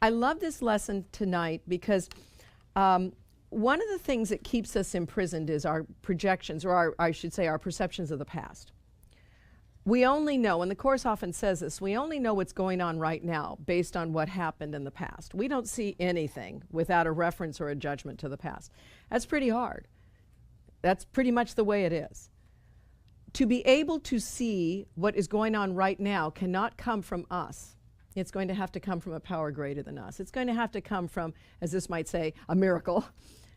I love this lesson tonight because one of the things that keeps us imprisoned is our projections, or I should say our perceptions of the past. We only know, and the Course often says this, we only know what's going on right now based on what happened in the past. We don't see anything without a reference or a judgment to the past. That's pretty hard. That's pretty much the way it is. To be able to see what is going on right now cannot come from us. It's going to have to come from a power greater than us. It's going to have to come from, as this might say, a miracle.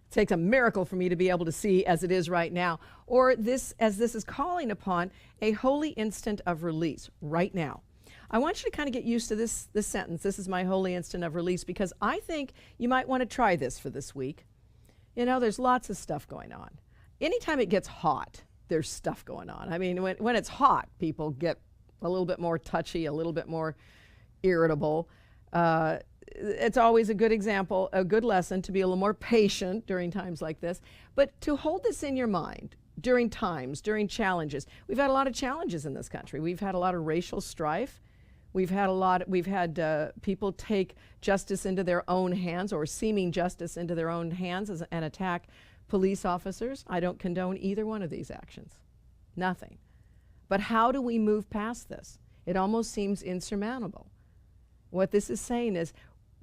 It takes a miracle for me to be able to see as it is right now. Or this, as this is calling upon, a holy instant of release right now. I want you to kind of get used to this sentence. This is my holy instant of release, because I think you might want to try this for this week. You know, there's lots of stuff going on. Anytime it gets hot, there's stuff going on. I mean, when it's hot, people get a little bit more touchy, a little bit more irritable. It's always a good example, a good lesson to be a little more patient during times like this. But to hold this in your mind during times, during challenges. We've had a lot of challenges in this country. We've had a lot of racial strife. We've had people take justice into their own hands, or seeming justice into their own hands, and attack police officers. I don't condone either one of these actions. Nothing. But how do we move past this? It almost seems insurmountable. What this is saying is,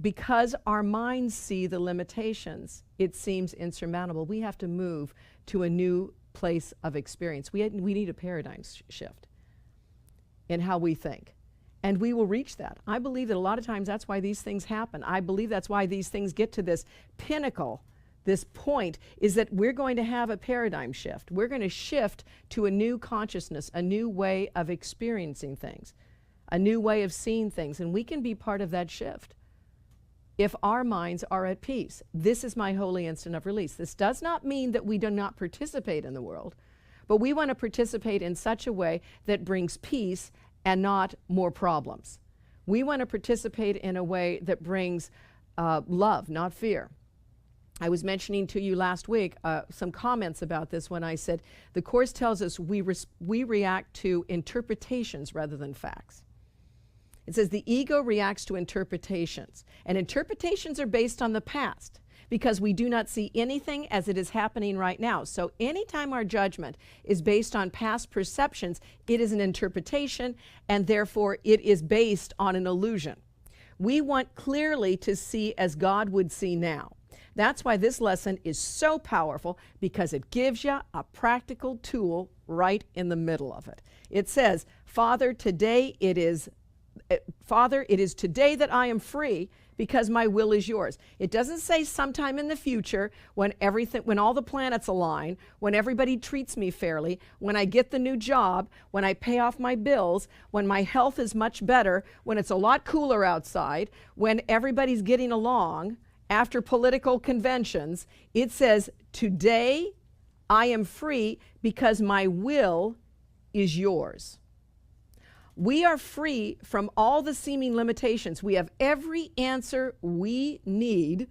because our minds see the limitations, it seems insurmountable. We have to move to a new place of experience. We need a paradigm shift in how we think. And we will reach that. I believe that a lot of times that's why these things happen. I believe that's why these things get to this pinnacle, this point, is that we're going to have a paradigm shift. We're going to shift to a new consciousness, a new way of experiencing things, a new way of seeing things, and we can be part of that shift if our minds are at peace. This is my holy instant of release. This does not mean that we do not participate in the world, but we want to participate in such a way that brings peace and not more problems. We want to participate in a way that brings love, not fear. I was mentioning to you last week some comments about this when I said the Course tells us we react to interpretations rather than facts. It says the ego reacts to interpretations, and interpretations are based on the past because we do not see anything as it is happening right now. So anytime our judgment is based on past perceptions, it is an interpretation, and therefore it is based on an illusion. We want clearly to see as God would see now. That's why this lesson is so powerful, because it gives you a practical tool right in the middle of it. It says, Father, it is today that I am free, because my will is yours. It doesn't say sometime in the future when all the planets align, when everybody treats me fairly, when I get the new job, when I pay off my bills, when my health is much better, when it's a lot cooler outside, when everybody's getting along after political conventions. It says, today I am free because my will is yours. We are free from all the seeming limitations. We have every answer we need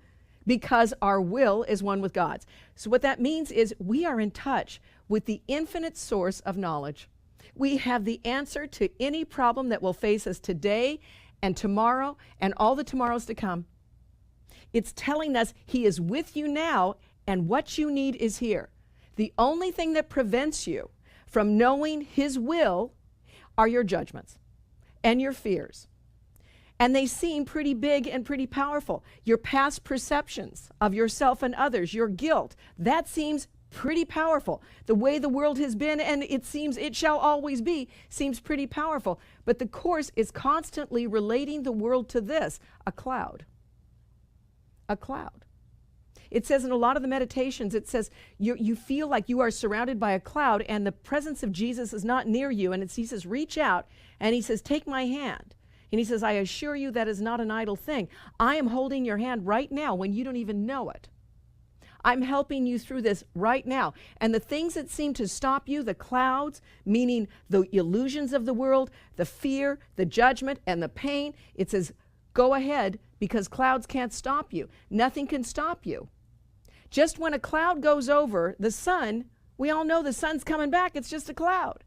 because our will is one with God's. So what that means is we are in touch with the infinite source of knowledge. We have the answer to any problem that will face us today and tomorrow and all the tomorrows to come. It's telling us He is with you now, and what you need is here. The only thing that prevents you from knowing His will are your judgments and your fears. And they seem pretty big and pretty powerful. Your past perceptions of yourself and others, your guilt, that seems pretty powerful. The way the world has been, and it seems it shall always be, seems pretty powerful. But the Course is constantly relating the world to this, a cloud. A cloud. It says in a lot of the meditations, it says you feel like you are surrounded by a cloud and the presence of Jesus is not near you. And He says, reach out, and He says, take my hand. And He says, I assure you that is not an idle thing. I am holding your hand right now when you don't even know it. I'm helping you through this right now. And the things that seem to stop you, the clouds, meaning the illusions of the world, the fear, the judgment, and the pain, it says, go ahead, because clouds can't stop you. Nothing can stop you. Just when a cloud goes over, the sun, we all know the sun's coming back, it's just a cloud.